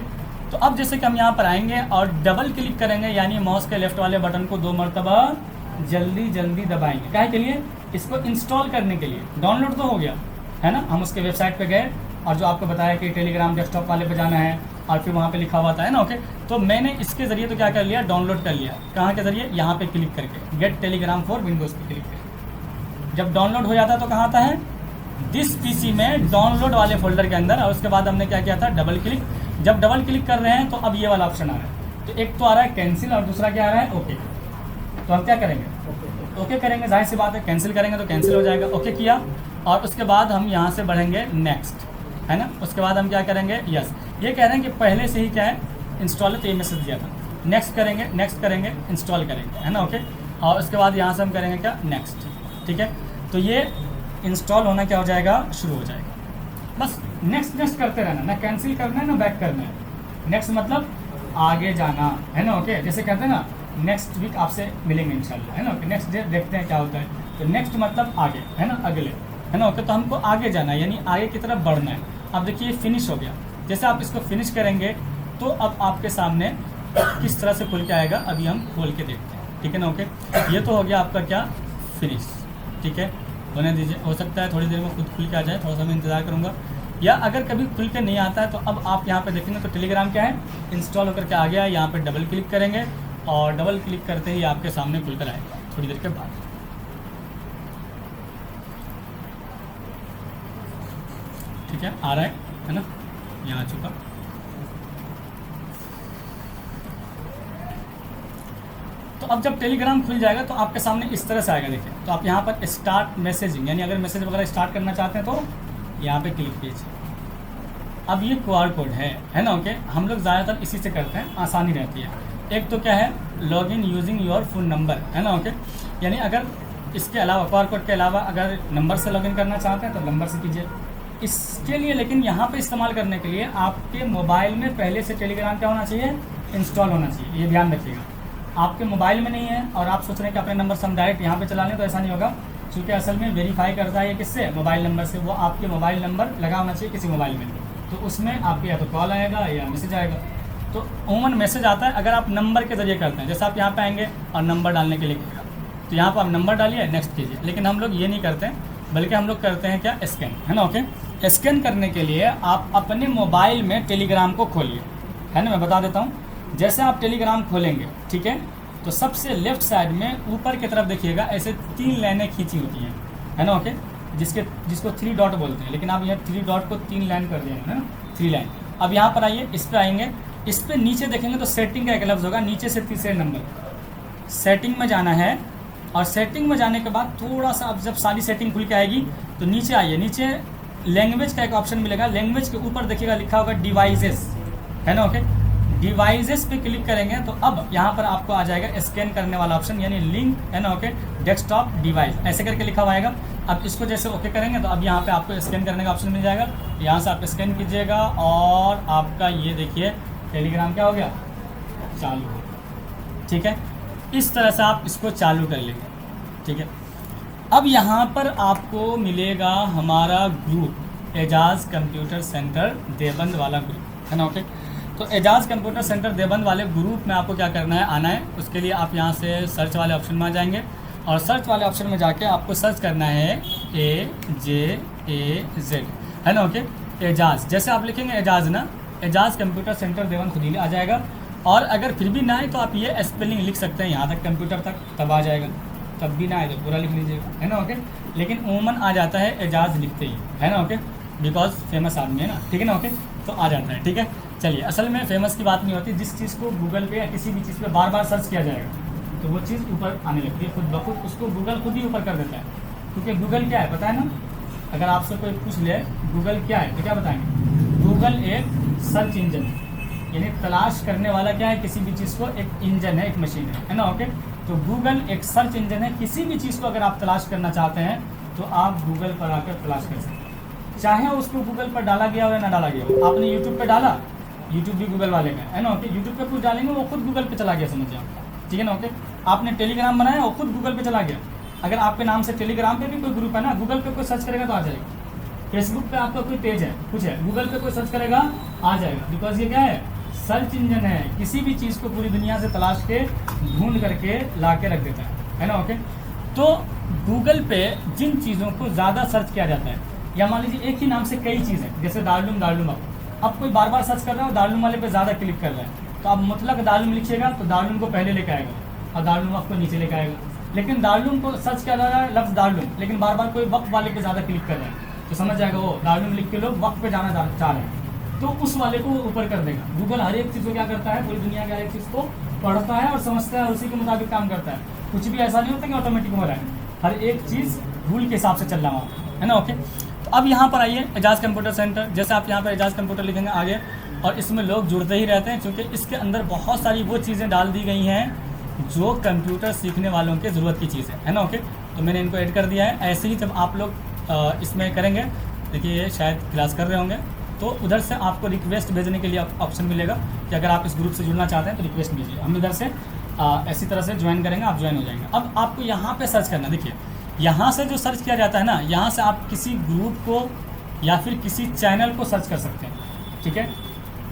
तो अब जैसे कि हम यहाँ पर आएंगे और डबल क्लिक करेंगे, यानी माउस के लेफ्ट वाले बटन को 2 मरतबा जल्दी जल्दी दबाएंगे। क्या के लिए, इसको इंस्टॉल करने के लिए। डाउनलोड तो हो गया है ना, हम उसके वेबसाइट पे गए और जो आपको बताया कि टेलीग्राम डेस्कटॉप वाले पे जाना है और फिर वहाँ पे लिखा हुआ था, है ना। ओके, तो मैंने इसके ज़रिए तो क्या कर लिया, डाउनलोड कर लिया। कहाँ के ज़रिए, यहाँ पे क्लिक करके गेट टेलीग्राम फॉर विंडोज़ पे क्लिक करके। जब डाउनलोड हो जाता तो कहाँ आता है, दिस पीसी में डाउनलोड वाले फोल्डर के अंदर। और उसके बाद हमने क्या किया था, डबल क्लिक। जब डबल क्लिक कर रहे हैं तो अब ये वाला ऑप्शन आ रहा है। तो एक तो आ रहा है कैंसिल और दूसरा क्या आ रहा है, ओके। तो हम क्या करेंगे, ओके करेंगे, जाहिर सी बात है कैंसिल करेंगे तो कैंसिल हो जाएगा। ओके किया और उसके बाद हम यहाँ से बढ़ेंगे नेक्स्ट, है ना। उसके बाद हम क्या करेंगे, यस। ये कह रहे हैं कि पहले से ही क्या है, इंस्टॉल है, तो ये मैसेज दिया था। नेक्स्ट करेंगे, नेक्स्ट करेंगे, इंस्टॉल करेंगे, है ना। ओके, और उसके बाद यहाँ से हम करेंगे क्या, नेक्स्ट। ठीक है, तो ये इंस्टॉल होना क्या हो जाएगा, शुरू हो जाएगा। बस नेक्स्ट नेक्स्ट करते रहना, ना कैंसिल करना है ना बैक करना है। नेक्स्ट मतलब आगे जाना, है ना। ओके, जैसे कहते हैं ना नेक्स्ट वीक आपसे मिलेंगे इंशाल्लाह, है ना। ओके, नेक्स्ट डे देखते हैं क्या होता है। तो नेक्स्ट मतलब आगे, है ना, अगले, है ना। ओके, तो हमको आगे जाना है, यानी आगे की तरफ बढ़ना है। अब देखिए फिनिश हो गया। जैसे आप इसको फिनिश करेंगे तो अब आपके सामने किस तरह से खुल के आएगा, अभी हम खोल के देखते हैं। ठीक है ना। ओके, ये तो हो गया आपका क्या, फिनिश। ठीक है, होने दीजिए, हो सकता है थोड़ी देर में खुद खुल के आ जाए, थोड़ा सा मैं इंतज़ार करूँगा। या अगर कभी खुल के नहीं आता है तो अब आप यहाँ पे देखेंगे तो टेलीग्राम क्या है, इंस्टॉल होकर के आ गया। यहाँ पे डबल क्लिक करेंगे और डबल क्लिक करते ही आपके सामने खुल कर आएगा थोड़ी देर के बाद। ठीक है, आ रहा है ना, यहाँ आ चुका। तो अब जब टेलीग्राम खुल जाएगा तो आपके सामने इस तरह से आएगा। देखिए, तो आप यहाँ पर स्टार्ट मैसेजिंग, यानी अगर मैसेज वगैरह स्टार्ट करना चाहते हैं तो यहाँ पे क्लिक कीजिए। अब ये QR कोड है ना। ओके, हम लोग ज़्यादातर इसी से करते हैं, आसानी रहती है। एक तो क्या है, login using your phone number, है ना। ओके, यानी अगर इसके अलावा QR कोड के अलावा अगर नंबर से लॉगिन करना चाहते हैं तो नंबर से कीजिए। इसके लिए लेकिन यहाँ पे इस्तेमाल करने के लिए आपके मोबाइल में पहले से टेलीग्राम क्या होना चाहिए, इंस्टॉल होना चाहिए। ये ध्यान रखिएगा, आपके मोबाइल में नहीं है और आप सोच रहे हैं कि अपने नंबर से हम डायरेक्ट यहाँ पे चला लें, तो ऐसा नहीं होगा। क्योंकि असल में वेरीफाई करता है ये किससे, मोबाइल नंबर से। वो आपके मोबाइल नंबर लगा होना चाहिए किसी मोबाइल में, तो उसमें आपके या तो कॉल आएगा या मैसेज आएगा। तो उमूमन मैसेज आता है अगर आप नंबर के ज़रिए करते हैं। जैसे आप यहाँ पे आएंगे और नंबर डालने के लिए कहेगा, तो यहाँ पर आप नंबर डालिए, नेक्स्ट कीजिए। लेकिन हम लोग ये नहीं करते हैं, बल्कि हम लोग करते हैं क्या, स्कैन, है ना। ओके, स्कैन करने के लिए आप अपने मोबाइल में टेलीग्राम को खोलिए, है ना। मैं बता देता हूँ, जैसे आप टेलीग्राम खोलेंगे, ठीक है, तो सबसे लेफ्ट साइड में ऊपर की तरफ देखिएगा, ऐसे 3 लाइनें खींची होती हैं, है ना। ओके, जिसको 3 डॉट बोलते हैं, लेकिन आप यहाँ 3 डॉट को 3 लाइन कर दिए, है ना, 3 लाइन। अब यहाँ पर आइए, इस पर आएंगे, इस पर नीचे देखेंगे तो सेटिंग का एक लफ्ज़ होगा, नीचे से तीसरे नंबर सेटिंग में जाना है। और सेटिंग में जाने के बाद थोड़ा सा अब जब सारी सेटिंग खुल के आएगी तो नीचे आइए, नीचे लैंग्वेज का एक ऑप्शन मिलेगा। लैंग्वेज के ऊपर देखिएगा लिखा होगा डिवाइसेस, है ना। ओके, डिवाइसेस पे क्लिक करेंगे तो अब यहाँ पर आपको आ जाएगा स्कैन करने वाला ऑप्शन, यानी लिंक, है ना। ओके, डेस्कटॉप डिवाइस ऐसे करके लिखा हुआ आएगा। अब इसको जैसे ओके करेंगे तो अब यहाँ पे आपको स्कैन करने का ऑप्शन मिल जाएगा। यहाँ से आप स्कैन कीजिएगा और आपका ये देखिए टेलीग्राम क्या हो गया, चालू हो। ठीक है, इस तरह से आप इसको चालू कर लेंगे। ठीक है, अब यहाँ पर आपको मिलेगा हमारा group, Ejaz computer centre Deoband वाला ग्रुप, है ना। ओके, तो एजाज कंप्यूटर सेंटर देवबंद वाले ग्रुप में आपको क्या करना है, आना है। उसके लिए आप यहाँ से सर्च वाले ऑप्शन में आ जाएंगे और सर्च वाले ऑप्शन में जाके आपको सर्च करना है AJAZ, है ना। ओके, एजाज जैसे आप लिखेंगे एजाज ना, एजाज कंप्यूटर सेंटर देवबंद खुद ही आ जाएगा। और अगर फिर भी ना आए तो आप ये स्पेलिंग लिख सकते हैं यहाँ तक कंप्यूटर तक, तब आ जाएगा। तब भी ना आए तो पूरा लिख लीजिएगा, है ना। ओके, लेकिन उमूमन आ जाता है एजाज लिखते ही, है ना। ओके, बिकॉज फेमस आदमी है ना, ठीक है ना। ओके, तो आ जाता है। ठीक है, चलिए, असल में फेमस की बात नहीं होती, जिस चीज़ को गूगल पे या किसी भी चीज़ पे बार बार सर्च किया जाएगा तो वो चीज़ ऊपर आने लगती है खुद ब खुद, उसको गूगल खुद ही ऊपर कर देता है। क्योंकि गूगल क्या है पता है ना, अगर आपसे कोई पूछ ले गूगल क्या है तो क्या बताएंगे, गूगल एक सर्च इंजन, यानी तलाश करने वाला क्या है, किसी भी चीज़ को एक इंजन है, एक मशीन है ना। ओके, तो गूगल एक सर्च इंजन है। किसी भी चीज़ को अगर आप तलाश करना चाहते हैं तो आप गूगल पर आकर तलाश कर सकते हैं, चाहे उसको गूगल पर डाला गया हो या ना डाला गया हो। आपने यूट्यूब पे डाला, यूट्यूब भी गूगल वाले का है ना। ओके, यूट्यूब पे कुछ डालेंगे वो खुद गूगल पे चला गया, समझिए आप, ठीक है ना। ओके, आपने टेलीग्राम बनाया वो खुद गूगल पे चला गया। अगर आपके नाम से टेलीग्राम पे भी कोई ग्रुप है ना, गूगल पे कोई सर्च करेगा तो आ जाएगा। फेसबुक पे आपका कोई पेज है, कुछ है, गूगल पे कोई सर्च करेगा आ जाएगा, बिकॉज ये क्या है, सर्च इंजन है। किसी भी चीज़ को पूरी दुनिया से तलाश के ढूंढ करके ला के रख देता है ना। ओके, तो गूगल पे जिन चीज़ों को ज़्यादा सर्च किया जाता है, या मान लीजिए एक ही नाम से कई चीज़ें, जैसे दारुलूम अब कोई बार बार सर्च कर रहा है और दारुलूम वाले पे ज़्यादा क्लिक कर रहा है, तो आप मुतलक दारुलूम लिखिएगा तो दारुलूम को पहले लेकर आएगा और दारुलूम को नीचे लेकर आएगा। लेकिन दारुलूम को सर्च किया जा रहा है लफ्ज़ दारुलूम, लेकिन बार बार कोई वक्त वाले पे ज़्यादा क्लिक कर रहा है, तो समझ जाएगा वो दारुलूम लिख के लोग वक्त पे जाना चाह रहे हैं, तो उस वाले को ऊपर कर देगा। गूगल हर एक चीज़ को क्या करता है, पूरी दुनिया के हर एक चीज़ को पढ़ता है और समझता है और उसी के मुताबिक काम करता है। कुछ भी ऐसा नहीं होता कि ऑटोमेटिक हो रहा है, हर एक चीज़ रूल के हिसाब से चल रहा है ना। ओके, तो अब यहाँ पर आइए एजाज कंप्यूटर सेंटर। जैसे आप यहाँ पर एजाज कंप्यूटर लिखेंगे आगे, और इसमें लोग जुड़ते ही रहते हैं क्योंकि इसके अंदर बहुत सारी वो चीज़ें डाल दी गई हैं जो कंप्यूटर सीखने वालों के ज़रूरत की चीज़ है ना। ओके, तो मैंने इनको ऐड कर दिया है। ऐसे ही जब आप लोग इसमें करेंगे, देखिए शायद क्लास कर रहे होंगे, तो उधर से आपको रिक्वेस्ट भेजने के लिए ऑप्शन मिलेगा कि अगर आप इस ग्रुप से जुड़ना चाहते हैं तो रिक्वेस्ट भेजिए, हम इधर से ऐसी तरह से ज्वाइन करेंगे, आप ज्वाइन हो जाएंगे। अब आपको यहाँ पे सर्च करना, देखिए यहाँ से जो सर्च किया जाता है ना, यहाँ से आप किसी ग्रुप को या फिर किसी चैनल को सर्च कर सकते हैं, ठीक है।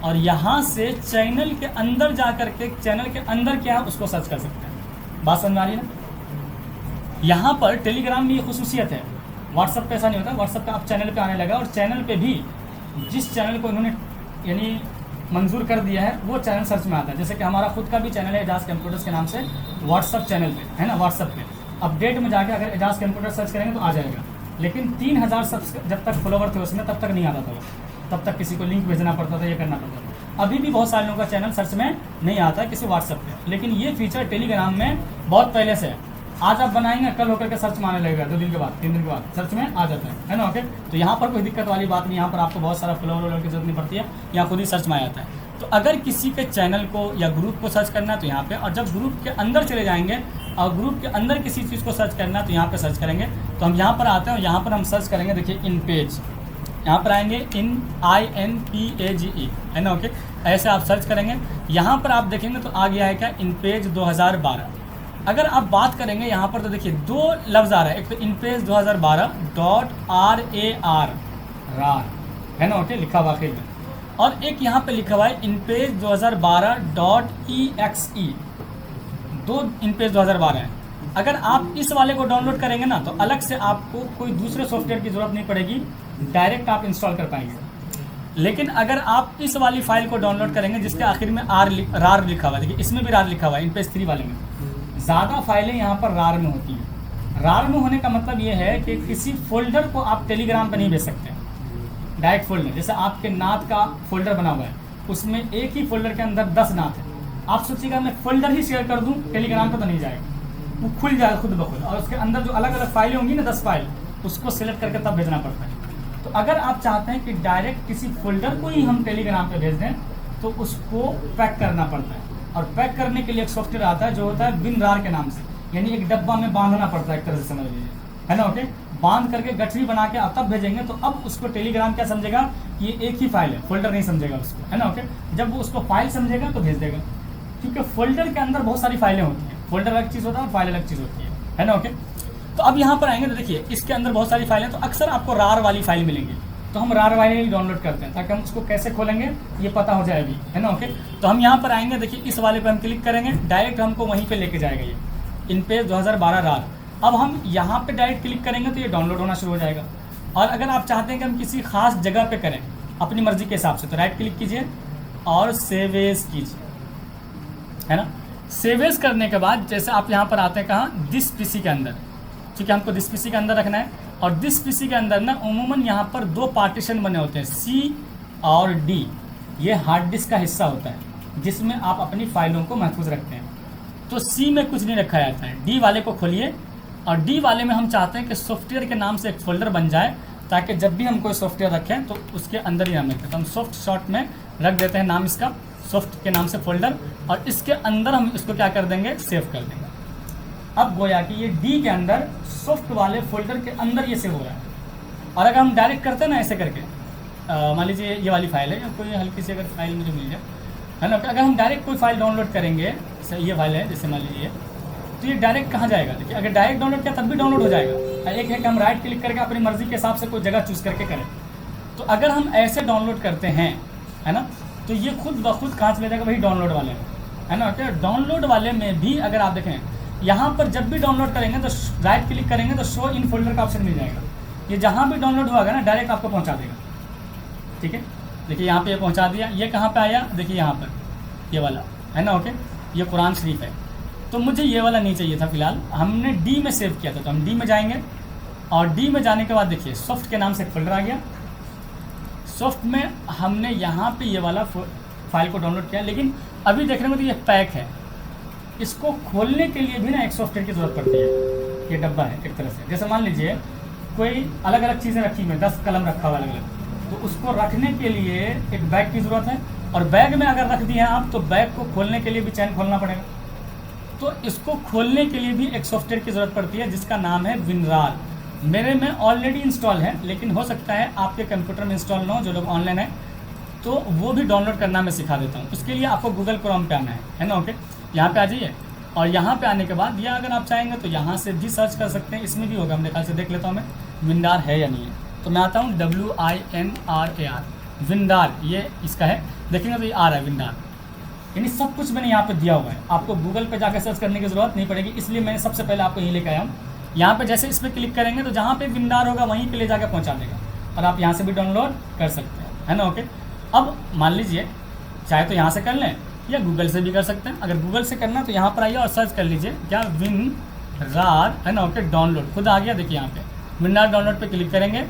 और यहाँ से चैनल के अंदर जा कर के चैनल के अंदर क्या है उसको सर्च कर सकते हैं। बात समझ आ रही है ना। यहाँ पर टेलीग्राम में ये खुसूसियत है, व्हाट्सअप पे ऐसा नहीं होता। व्हाट्सअप पे आप चैनल पे आने लगा और चैनल पे भी जिस चैनल को इन्होंने यानी मंजूर कर दिया है वो चैनल सर्च में आता है। जैसे कि हमारा खुद का भी चैनल है एजाज कंप्यूटर्स के नाम से, व्हाट्सअप चैनल पे है ना। व्हाट्सअप पे अपडेट में जाके अगर एजाज कंप्यूटर सर्च करेंगे तो आ जाएगा, लेकिन 3000 जब तक फॉलोवर थे उसमें तब तक नहीं आता था, तब तक किसी को लिंक भेजना पड़ता था, ये करना पड़ता था। अभी भी बहुत सारे लोगों का चैनल सर्च में नहीं आता किसी व्हाट्सअप पे, लेकिन ये फीचर टेलीग्राम में बहुत पहले से है। आज आप बनाएंगे, कल होकर के सर्च में आने लगेगा, 2 दिन के बाद 3 दिन के बाद सर्च में आ जाता है ना। ओके, तो यहाँ पर कोई दिक्कत वाली बात नहीं, यहाँ पर आपको बहुत सारा फॉलोवर की जरूरत नहीं पड़ती है, यहाँ खुद ही सर्च में आ जाता है। तो अगर किसी के चैनल को या ग्रुप को सर्च करना है तो यहाँ पे, और जब ग्रुप के अंदर चले जाएंगे और ग्रुप के अंदर किसी चीज़ को सर्च करना है तो यहाँ पे सर्च करेंगे। तो हम यहाँ पर आते हैं और यहाँ पर हम सर्च करेंगे, देखिए इन पेज, यहाँ पर आएंगे INPAGE है ना। ओके, ऐसे आप सर्च करेंगे, यहाँ पर आप देखेंगे तो आ गया है क्या, इन पेज 2012। अगर आप बात करेंगे यहाँ पर तो देखिए 2 लफ्ज़ आ रहा है, एक तो इन पेज 2012.RAR है ना। ओके, लिखा हुआ है, और एक यहाँ पे लिखा हुआ है इन पेज 2012.exe, 2 इन पेज 2012 है। अगर आप इस वाले को डाउनलोड करेंगे ना तो अलग से आपको कोई दूसरे सॉफ्टवेयर की ज़रूरत नहीं पड़ेगी, डायरेक्ट आप इंस्टॉल कर पाएंगे। लेकिन अगर आप इस वाली फाइल को डाउनलोड करेंगे जिसके आखिर में रार लिखा हुआ है, देखिए इसमें भी रार लिखा हुआ है, इन पेज 3 वाले में ज़्यादा फाइलें यहाँ पर रार में होती हैं। रार में होने का मतलब ये है कि किसी फोल्डर को आप टेलीग्राम पर नहीं भेज सकते, डायरेक्ट फोल्डर। जैसे आपके नात का फोल्डर बना हुआ है, उसमें एक ही फोल्डर के अंदर 10 नात है, आप सोचिएगा मैं फोल्डर ही शेयर कर दूं टेलीग्राम पर तो नहीं जाएगा, वो खुल जाएगा खुद ब खुद, और उसके अंदर जो अलग अलग फाइलें होंगी ना 10 फाइल, उसको सिलेक्ट करके तब भेजना पड़ता है। तो अगर आप चाहते हैं कि डायरेक्ट किसी फोल्डर को ही हम टेलीग्राम पे भेज दें तो उसको पैक करना पड़ता है, और पैक करने के लिए एक सॉफ्टवेयर आता है जो होता है WinRAR के नाम से, यानी एक डब्बा में बांधना पड़ता है, एक तरह से समझ लीजिए है ना। ओके, बांध करके गठरी बना के आप तब भेजेंगे, तो अब उसको टेलीग्राम क्या समझेगा, ये एक ही फाइल है, फोल्डर नहीं समझेगा उसको, है ना। ओके, जब वो उसको फाइल समझेगा तो भेज देगा, क्योंकि फोल्डर के अंदर बहुत सारी फाइलें होती हैं, फोल्डर अलग चीज़ होता है और फाइल अलग चीज़ होती है ना। ओके, तो अब यहाँ पर आएंगे तो देखिए इसके अंदर बहुत सारी फाइलें, तो अक्सर आपको रार वाली फाइल मिलेंगी, तो हम रार वाले ही डाउनलोड करते हैं ताकि हम उसको कैसे खोलेंगे ये पता हो जाएगी, है ना। ओके, तो हम यहाँ पर आएंगे, देखिए इस वाले पे हम क्लिक करेंगे, डायरेक्ट हमको वहीं पे लेके जाएगा, ये इन पेज 2012 रार। अब हम यहाँ पे डायरेक्ट क्लिक करेंगे तो ये डाउनलोड होना शुरू हो जाएगा। और अगर आप चाहते हैं कि हम किसी खास जगह पे करें अपनी मर्जी के हिसाब से, तो राइट क्लिक कीजिए और सेव एज कीजिए, है ना। सेव एज करने के बाद जैसे आप यहाँ पर आते हैं कहाँ, दिस पीसी के अंदर, ठीक है, हमको दिस पीसी के अंदर रखना है। और दिस पीसी के अंदर ना उमूमन यहाँ पर 2 पार्टीशन बने होते हैं, C और D, ये हार्ड डिस्क का हिस्सा होता है जिसमें आप अपनी फाइलों को महफूज रखते हैं। तो C में कुछ नहीं रखा जाता है, D वाले को खोलिए, और D वाले में हम चाहते हैं कि सॉफ्टवेयर के नाम से एक फोल्डर बन जाए, ताकि जब भी हम कोई सॉफ्टवेयर रखें तो उसके अंदर ही नाम रखें। तो हम सॉफ्ट शॉर्ट में रख देते हैं नाम इसका सॉफ्ट के नाम से फोल्डर, और इसके अंदर हम इसको क्या कर देंगे, सेव कर देंगे। अब गोया कि ये डी के अंदर सॉफ्ट वाले फोल्डर के अंदर ये सेव हो रहा है। और अगर हम डायरेक्ट करते हैं ना ऐसे करके, मान लीजिए ये वाली फाइल है या कोई हल्की सी अगर फाइल मुझे मिल जाए, है ना, अगर हम डायरेक्ट कोई फाइल डाउनलोड करेंगे, ये फाइल है जैसे मान लीजिए, तो ये डायरेक्ट कहाँ जाएगा, देखिए अगर डायरेक्ट डाउनलोड किया तब भी डाउनलोड हो जाएगा। एक है कि हम राइट क्लिक करके अपनी मर्जी के हिसाब से कोई जगह चूज़ करके करें। तो अगर हम ऐसे डाउनलोड करते हैं, है ना, तो ये खुद ब खुद कहाँ चले जाएगा, वही डाउनलोड वाले में, है ना। तो डाउनलोड वाले में भी अगर आप देखें, यहाँ पर जब भी डाउनलोड करेंगे तो राइट क्लिक करेंगे तो शो इन फोल्डर का ऑप्शन मिल जाएगा। ये जहाँ भी डाउनलोड होगा ना डायरेक्ट आपको पहुँचा देगा, ठीक है। देखिए यहाँ पे ये पहुँचा दिया। ये कहाँ पे आया, देखिए यहाँ पर ये वाला, है ना, ओके, ये कुरान शरीफ है। तो मुझे ये वाला नहीं चाहिए था फिलहाल, हमने डी में सेव किया था, तो हम डी में जाएंगे और डी में जाने के बाद देखिए सॉफ्ट के नाम से एक फोल्डर आ गया। सॉफ्ट में हमने यहाँ पे ये वाला फाइल को डाउनलोड किया, लेकिन अभी देखने में तो ये पैक है। इसको खोलने के लिए भी ना एक सॉफ्टवेयर की ज़रूरत पड़ती है। ये डब्बा है एक तरह से, जैसे मान लीजिए कोई अलग अलग चीज़ें रखी हुई, 10 कलम रखा हुआ अलग अलग, तो उसको रखने के लिए एक बैग की ज़रूरत है। और बैग में अगर रख दिए हैं आप, तो बैग को खोलने के लिए भी चैन खोलना पड़ेगा। तो इसको खोलने के लिए भी एक सॉफ्टवेयर की ज़रूरत पड़ती है जिसका नाम है विनरार। मेरे में ऑलरेडी इंस्टॉल है, लेकिन हो सकता है आपके कंप्यूटर में इंस्टॉल ना हो, जो लोग ऑनलाइन है, तो वो भी डाउनलोड करना मैं सिखा देता हूँ। उसके लिए आपको गूगल क्रोम पे आना है ना, ओके, यहाँ पे आ जाइए। और यहाँ पे आने के बाद या अगर आप चाहेंगे तो यहाँ से भी सर्च कर सकते हैं, इसमें भी होगा। मेरे ख्याल से देख लेता हूँ मैं, विनरार है या नहीं है। तो मैं आता हूँ WINRAR, विनरार, ये इसका है। देखेंगे तो ये आ रहा है विनरार, यानी सब कुछ मैंने यहाँ पे दिया हुआ है। आपको गूगल पे जाकर सर्च करने की ज़रूरत नहीं पड़ेगी, इसलिए मैंने सबसे पहले आपको यही लेकर आया हूँ। यहाँ पे जैसे इस पर क्लिक करेंगे तो जहाँ पे विनरार होगा वहीं पे ले जाकर पहुँचा देगा, और आप यहाँ से भी डाउनलोड कर सकते हैं, है ना, ओके। अब मान लीजिए चाहे तो यहाँ से कर लें या गूगल से भी कर सकते हैं। अगर गूगल से करना तो यहाँ पर आइए और सर्च कर लीजिए क्या, विनरार, है ना, ओके, डाउनलोड खुद आ गया। देखिए यहाँ पे विनरार डाउनलोड पे क्लिक करेंगे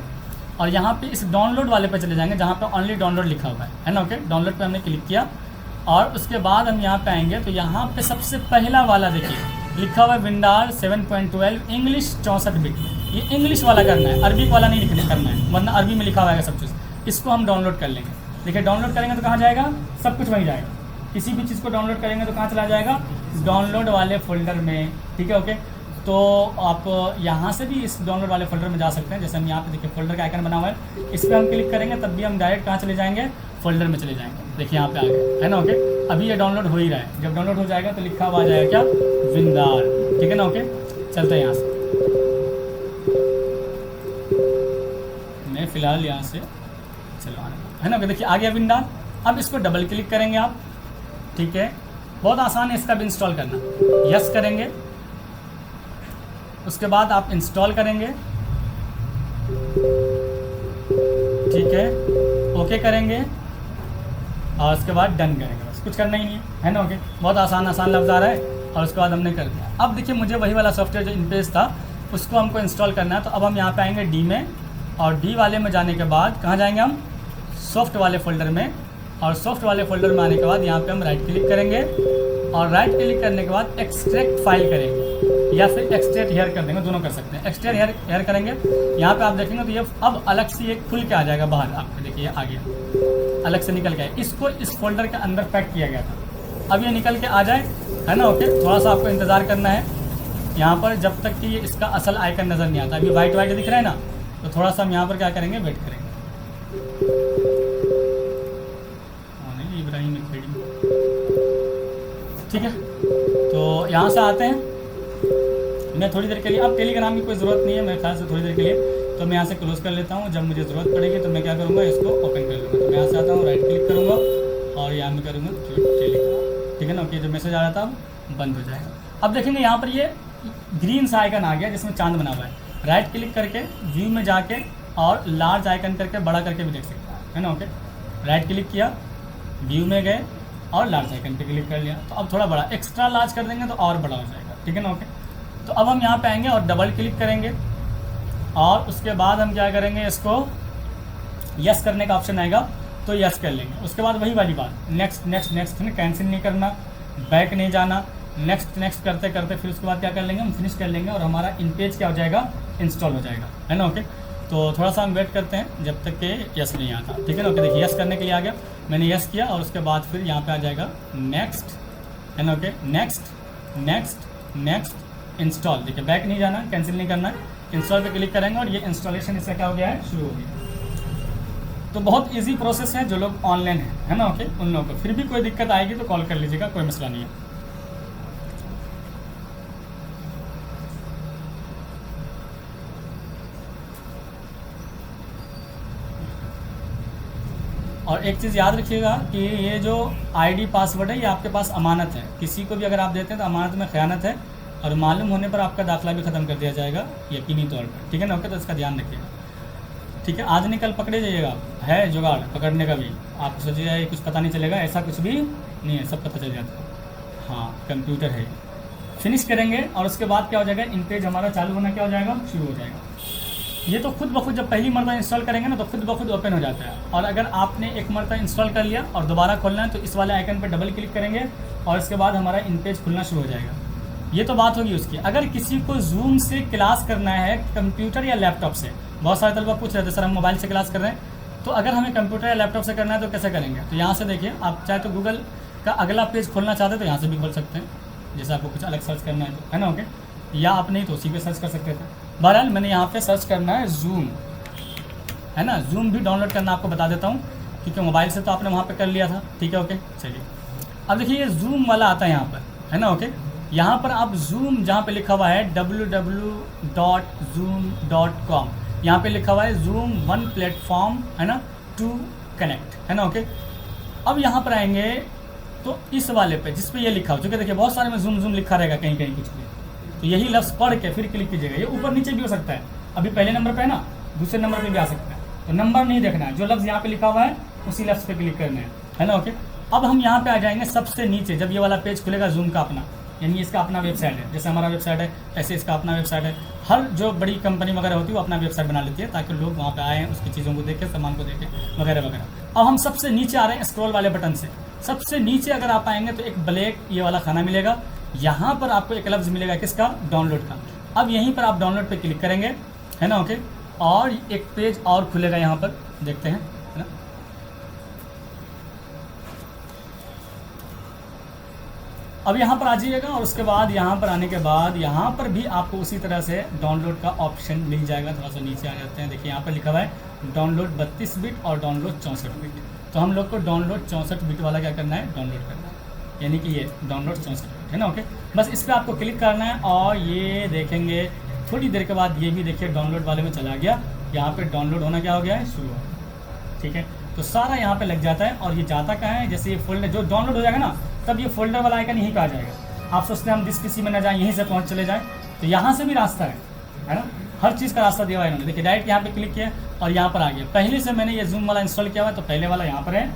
और यहाँ पे इस डाउनलोड वाले पे चले जाएंगे जहाँ पे ओनली डाउनलोड लिखा हुआ है ना, ओके। डाउनलोड पे हमने क्लिक किया और उसके बाद हम यहाँ पे आएंगे तो यहाँ पे सबसे पहला वाला देखिए लिखा हुआ है विनरार 7.12 इंग्लिश 64 बिट। ये इंग्लिश वाला करना है, अरबी वाला नहीं करना है, वरना अरबी में लिखा हुआ है सब चीज़। इसको हम डाउनलोड कर लेंगे। देखिए डाउनलोड करेंगे तो कहाँ जाएगा, सब कुछ वहीं जाएगा। किसी भी चीज़ को डाउनलोड करेंगे तो कहाँ चला जाएगा, डाउनलोड वाले फोल्डर में, ठीक है, ओके। तो आप यहाँ से भी इस डाउनलोड वाले फोल्डर में जा सकते हैं। जैसे हम यहाँ पे देखिए फोल्डर का आइकन बना हुआ है, इस पर हम क्लिक करेंगे तब भी हम डायरेक्ट कहाँ चले जाएंगे, फोल्डर में चले जाएंगे। देखिए यहाँ पे आ गए, है ना, ओके। अभी ये डाउनलोड हो ही रहा है, जब डाउनलोड हो जाएगा तो लिखा हुआ आ जाएगा क्या, विनरार, ठीक है ना, ओके। चलते हैं यहाँ से, मैं फ़िलहाल यहाँ से चलो, है ना, ओके। देखिए आ गया विनरार। अब इसको डबल क्लिक करेंगे आप, ठीक है, बहुत आसान है इसका भी इंस्टॉल करना। यस करेंगे, उसके बाद आप इंस्टॉल करेंगे, ठीक है, ओके करेंगे और उसके बाद डन करेंगे। बस कुछ करना ही नहीं है ना, ओके। बहुत आसान लफ्ज़ आ रहा है और उसके बाद हमने कर दिया। अब देखिए मुझे वही वाला सॉफ्टवेयर जो इनपेज था उसको हमको इंस्टॉल करना है। तो अब हम यहाँ पे आएंगे डी में, और डी वाले में जाने के बाद कहाँ जाएंगे हम, सॉफ्ट वाले फोल्डर में। और सॉफ्ट वाले फोल्डर में आने के बाद यहाँ पे हम राइट क्लिक करेंगे और राइट क्लिक करने के बाद एक्सट्रैक्ट फाइल करेंगे या फिर एक्सट्रैक्ट हेयर कर देंगे, दोनों कर सकते हैं। एक्सट्रैक्ट हेयर करेंगे, यहाँ पे आप देखेंगे तो ये अब अलग से एक खुल के आ जाएगा बाहर, आपको देखिए आ गया, अलग से निकल गया। इसको इस फोल्डर के अंदर पैक किया गया था, अब ये निकल के आ जाए, है ना, ओके। थोड़ा सा आपको इंतज़ार करना है यहाँ पर जब तक कि ये इसका असल आइकन नज़र नहीं आता। अभी वाइट वाइट दिख रहा है ना, तो थोड़ा सा हम यहाँ पर क्या करेंगे, वेट करेंगे। इब्राहिम ठीक है, तो यहाँ से आते हैं। मैं थोड़ी देर के लिए, अब टेलीग्राम की कोई ज़रूरत नहीं है मेरे ख्याल से थोड़ी देर के लिए, तो मैं यहाँ से क्लोज़ कर लेता हूँ। जब मुझे ज़रूरत पड़ेगी तो मैं क्या करूँगा, इसको ओपन कर लूँगा। तो मैं यहाँ से आता हूँ, राइट क्लिक करूँगा और यहाँ में करूँगा टेलीग्राम, ठीक है ना, ओके। जो मैसेज आ रहा था अब बंद हो जाएगा। अब देखेंगे यहाँ पर ये ग्रीन सा आइकन आ गया जिसमें चांद बना हुआ है। राइट क्लिक करके व्यू में जाके और लार्ज आइकन करके बड़ा करके भी देख सकते हैं, है ना, ओके। राइट क्लिक किया, व्यू में गए और लार्ज आइकन पे क्लिक कर लिया। तो अब थोड़ा बड़ा, एक्स्ट्रा लार्ज कर देंगे तो और बड़ा हो जाएगा, ठीक है ना, ओके। तो अब हम यहाँ पे आएंगे और डबल क्लिक करेंगे और उसके बाद हम क्या करेंगे, इसको यस करने का ऑप्शन आएगा तो यस कर लेंगे। उसके बाद वही वाली बात, नेक्स्ट नेक्स्ट नेक्स्ट, है ना, कैंसिल नहीं करना, बैक नहीं जाना, नेक्स्ट नेक्स्ट करते करते फिर उसके बाद क्या कर लेंगे, हम फिनिश कर लेंगे और हमारा इन पेज क्या हो जाएगा, इंस्टॉल हो जाएगा, है ना, ओके। तो थोड़ा सा हम वेट करते हैं जब तक कि यस नहीं आता, ठीक है ना। ओके, देखिए यस करने के लिए आ गया, मैंने यस किया और उसके बाद फिर यहाँ पे आ जाएगा नेक्स्ट, है ना। Okay, next next next install, देखिए बैक नहीं जाना, कैंसिल नहीं करना है, इंस्टॉल पे क्लिक करेंगे और ये इंस्टॉलेशन इसका क्या हो गया है, शुरू हो गया। तो बहुत इजी प्रोसेस है जो लोग ऑनलाइन है ना। ओके, उन लोगों को फिर भी कोई दिक्कत आएगी तो कॉल कर लीजिएगा, कोई मसला नहीं है। और एक चीज़ याद रखिएगा कि ये जो आईडी पासवर्ड है ये आपके पास अमानत है, किसी को भी अगर आप देते हैं तो अमानत में ख़यानत है और मालूम होने पर आपका दाखिला भी ख़त्म कर दिया जाएगा यकीनी तौर पर, ठीक है ना। ओके, तो इसका ध्यान रखिएगा, ठीक है। आज नहीं कल पकड़े जाइएगा, है जुगाड़ पकड़ने का भी, आप सोचिएगा कुछ पता नहीं चलेगा, ऐसा कुछ भी नहीं है, सब पता चल जाता है। हाँ, कंप्यूटर है। फिनिश करेंगे और उसके बाद क्या हो जाएगा, इन पेज हमारा चालू होना क्या हो जाएगा, शुरू हो जाएगा। ये तो खुद ब खुद जब पहली मरतबा इंस्टॉल करेंगे ना तो खुद ब खुद ओपन हो जाता है। और अगर आपने एक मरतबा इंस्टॉल कर लिया और दोबारा खोलना है तो इस वाले आइकन पर डबल क्लिक करेंगे और इसके बाद हमारा इन पेज खुलना शुरू हो जाएगा। ये तो बात होगी उसकी। अगर किसी को जूम से क्लास करना है कंप्यूटर या लैपटॉप से, बहुत सारे तलबा पूछ रहे थे सर हम मोबाइल से क्लास कर रहे हैं, तो अगर हमें कंप्यूटर या लैपटॉप से करना है तो कैसे करेंगे। तो यहाँ से देखिए, आप चाहे तो गूगल का अगला पेज खोलना चाहते तो यहाँ से भी खोल सकते हैं, जैसे आपको कुछ अलग सर्च करना है तो, है ना। ओके, या आप नहीं तो उसी पे सर्च कर सकते थे। बहरहाल मैंने यहाँ पे सर्च करना है जूम, है ना। जूम भी डाउनलोड करना आपको बता देता हूँ क्योंकि मोबाइल से तो आपने वहाँ पे कर लिया था, ठीक है। ओके, चलिए अब देखिए ये जूम वाला आता है यहाँ पर, है ना। ओके, यहाँ पर आप जूम जहाँ पे लिखा हुआ है www.zoom.com, यहाँ पे लिखा हुआ है जूम वन प्लेटफॉर्म, है ना, टू कनेक्ट, है ना। ओके, अब यहाँ पर आएंगे तो इस वाले पे जिस पे ये लिखा हो, चूँकि देखिए बहुत सारे में जूम जूम लिखा रहेगा कहीं कहीं कुछ भी, तो यही लफ्ज़ पढ़ के फिर क्लिक कीजिएगा। ये ऊपर नीचे भी हो सकता है, अभी पहले नंबर पे है ना, दूसरे नंबर पे भी आ सकता है, तो नंबर नहीं देखना है, जो लफ्ज़ यहाँ पे लिखा हुआ है उसी लफ्ज़ पे क्लिक करना है ना। ओके, अब हम यहाँ पे आ जाएंगे सबसे नीचे, जब ये वाला पेज खुलेगा जूम का अपना, यानी इसका अपना वेबसाइट है, जैसे हमारा वेबसाइट है ऐसे इसका अपना वेबसाइट है। हर जो बड़ी कंपनी वगैरह होती है वो अपना वेबसाइट बना लेती है ताकि लोग वहाँ पे आएँ, उसकी चीज़ों को देखें, सामान को देखें वगैरह वगैरह। अब हम सबसे नीचे आ रहे हैं स्क्रॉल वाले बटन से, सबसे नीचे अगर आप आएंगे तो एक ब्लैक ये वाला खाना मिलेगा, यहाँ पर आपको एक लफ्ज़ मिलेगा किसका, डाउनलोड का। अब यहीं पर आप डाउनलोड पे क्लिक करेंगे, है ना। ओके, और एक पेज और खुलेगा यहाँ पर, देखते हैं, है ना। अब यहाँ पर आ जाइएगा और उसके बाद यहाँ पर आने के बाद यहाँ पर भी आपको उसी तरह से डाउनलोड का ऑप्शन मिल जाएगा। थोड़ा सा नीचे आ जाते हैं, देखिए यहाँ पर लिखा हुआ है डाउनलोड 32 बिट और डाउनलोड 64 बिट। तो हम लोग को डाउनलोड 64 बिट वाला क्या करना है, डाउनलोड करना है, यानी कि ये डाउनलोड 64 बिट, है ना। ओके, बस इस पर आपको क्लिक करना है और ये देखेंगे थोड़ी देर के बाद ये भी देखिए डाउनलोड वाले में चला गया, यहाँ पे डाउनलोड होना क्या हो गया है, शुरू हो गया, ठीक है। तो सारा यहाँ पे लग जाता है और ये जाता कहाँ है, जैसे ये फोल्डर जो डाउनलोड हो जाएगा ना तब ये फोल्डर वाला आइकन यहीं पे आ जाएगा। आप सोचते हैं हम जिस पीसी में न जाएँ यहीं से पहुँच चले जाएँ, तो यहाँ से भी रास्ता है ना, हर चीज़ का रास्ता दिया हुआ है इन्होंने। देखिए डायरेक्ट यहाँ पे क्लिक किया और यहाँ पर आ गया। पहले से मैंने ये जूम वाला इंस्टॉल किया हुआ है तो पहले वाला यहाँ पर है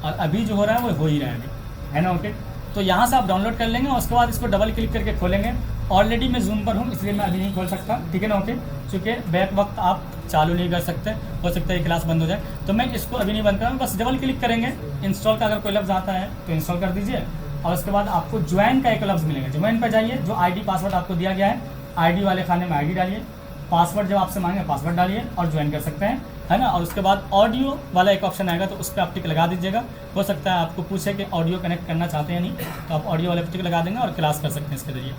और अभी जो हो रहा है वो हो ही रहा है अभी, है ना। ओके, तो यहाँ से आप डाउनलोड कर लेंगे और उसके बाद इसको डबल क्लिक करके खोलेंगे। ऑलरेडी मैं जूम पर हूँ इसलिए मैं अभी नहीं खोल सकता, ठीक है ना। ओके, क्योंकि बैक वक्त आप चालू नहीं कर सकते, हो सकता है क्लास बंद हो जाए, तो मैं इसको अभी नहीं बंद करूँगा। बस डबल क्लिक करेंगे, इंस्टॉल का अगर कोई लफ्ज़ आता है तो इंस्टॉल कर दीजिए और उसके बाद आपको ज्वाइन का एक लफ्ज़ मिलेगा। ज्वाइन पर जाइए, जो आईडी पासवर्ड आपको दिया गया है आईडी वाले खाने में आईडी डालिए, पासवर्ड जब आपसे मांगे पासवर्ड डालिए और ज्वाइन कर सकते हैं, है ना। और उसके बाद ऑडियो वाला एक ऑप्शन आएगा तो उस पर आप टिक लगा दीजिएगा। हो सकता है आपको पूछे कि ऑडियो कनेक्ट करना चाहते हैं नहीं, तो आप ऑडियो वाले पर टिक लगा देंगे और क्लास कर सकते हैं इसके जरिए।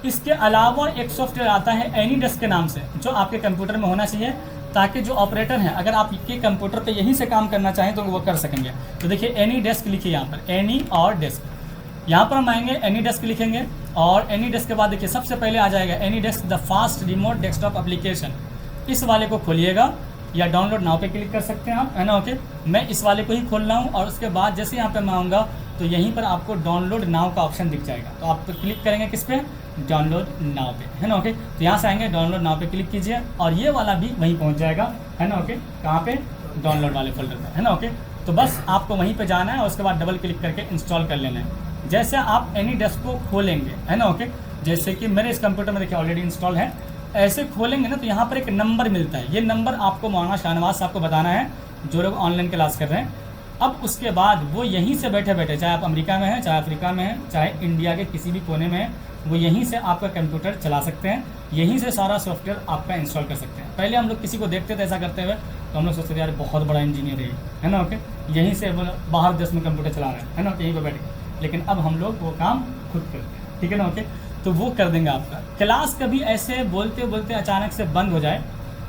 इसके अलावा एक सॉफ्टवेयर आता है एनीडेस्क के नाम से, जो आपके कंप्यूटर में होना चाहिए ताकि जो ऑपरेटर हैं अगर आपके कंप्यूटर पे यहीं से काम करना चाहें तो वो कर सकेंगे। तो देखिए एनीडेस्क लिखिए यहाँ पर, एनी और डेस्क, यहाँ पर हम आएंगे एनीडेस्क लिखेंगे और एनीडेस्क के बाद देखिए सबसे पहले आ जाएगा AnyDesk the fast remote desktop application. इस वाले को खोलिएगा या डाउनलोड नाउ पे क्लिक कर सकते हैं आप, है ना। ओके, मैं इस वाले को ही खोल रहा हूँ और उसके बाद जैसे यहाँ पे मैं आऊँगा तो यहीं पर आपको डाउनलोड नाउ का ऑप्शन दिख जाएगा। तो आप क्लिक करेंगे किस पे, डाउनलोड नाउ पे, है ना। ओके, तो यहाँ से आएंगे डाउनलोड नाउ पे क्लिक कीजिए और ये वाला भी वहीं पहुँच जाएगा, है ना। ओके, कहाँ पे, डाउनलोड वाले फोल्डर पे, है ना। ओके, तो बस आपको वहीं पे जाना है और उसके बाद डबल क्लिक करके इंस्टॉल कर लेना है। जैसे आप एनीडेस्क को खोलेंगे, है ना। ओके, जैसे कि मेरे इस कंप्यूटर में देखिए ऑलरेडी इंस्टॉल है, ऐसे खोलेंगे ना तो यहाँ पर एक नंबर मिलता है। ये नंबर आपको मौलाना शाहनवाज साहब को बताना है जो लोग ऑनलाइन क्लास कर रहे हैं। अब उसके बाद वो यहीं से बैठे बैठे, चाहे आप अमेरिका में हैं, चाहे अफ्रीका में हैं, चाहे इंडिया के किसी भी कोने में हैं, वो यहीं से आपका कंप्यूटर चला सकते हैं, यहीं से सारा सॉफ्टवेयर आपका इंस्टॉल कर सकते हैं। पहले हम लोग किसी को देखते थे ऐसा करते हुए तो हम लोग सोचते थे यार बहुत बड़ा इंजीनियर है ना, ओके, यहीं से बाहर देश में कंप्यूटर चला रहे हैं ना, यहीं पर बैठ के। लेकिन अब हम लोग वो काम खुद करते हैं, ठीक है ना, ओके। तो वो कर देंगे आपका। क्लास कभी ऐसे बोलते बोलते अचानक से बंद हो जाए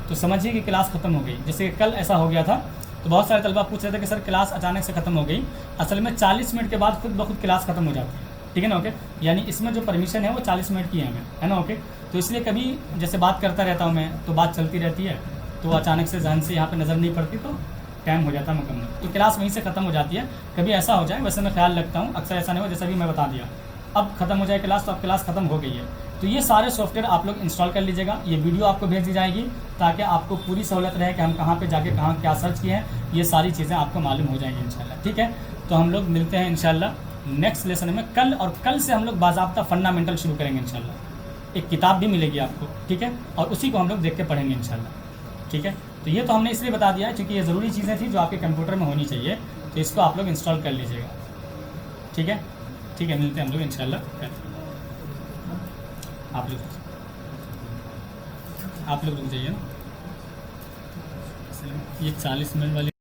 तो समझिए कि क्लास ख़त्म हो गई। जैसे कल ऐसा हो गया था, तो बहुत सारे तलबा पूछ रहे थे कि सर क्लास अचानक से ख़त्म हो गई। असल में 40 मिनट के बाद खुद ब खुद क्लास ख़त्म हो जाती है, ठीक है ना, ओके। यानी इसमें जो परमिशन है वो 40 मिनट की है हमें, है ना, ओके। तो इसलिए कभी जैसे बात करता रहता हूँ मैं, तो बात चलती रहती है, तो अचानक से जहन से यहाँ पे नज़र नहीं पड़ती तो टाइम हो जाता है मुकम्मल, तो क्लास वहीं से ख़त्म हो जाती है। कभी ऐसा हो जाए, वैसे मैं ख्याल रखता हूँ, अक्सर ऐसा नहीं हो, जैसा भी मैं बता दिया अब ख़त्म हो जाए क्लास तो अब क्लास ख़त्म हो गई है। तो ये सारे सॉफ्टवेयर आप लोग इंस्टॉल कर लीजिएगा, ये वीडियो आपको भेज दी जाएगी ताकि आपको पूरी सहूलत रहे कि हम कहाँ पे जाके कहाँ क्या सर्च किए हैं, ये सारी चीज़ें आपको मालूम हो जाएंगी इंशाल्लाह, ठीक है। तो हम लोग मिलते हैं इंशाल्लाह नेक्स्ट लेसन में कल, और कल से हम लोग बाज़ाब्ता फंडामेंटल शुरू करेंगे इंशाल्लाह। एक किताब भी मिलेगी आपको, ठीक है, और उसी को हम लोग देख के पढ़ेंगे इंशाल्लाह, ठीक है। तो ये तो हमने इसलिए बता दिया है क्योंकि ये ज़रूरी चीज़ें थी जो आपके कंप्यूटर में होनी चाहिए, तो इसको आप लोग इंस्टॉल कर लीजिएगा, ठीक है। ठीक है, मिलते हैं हम लोग इंशाल्लाह कल। आप लोग रुक जाइए ना, ये 40 मिनट वाली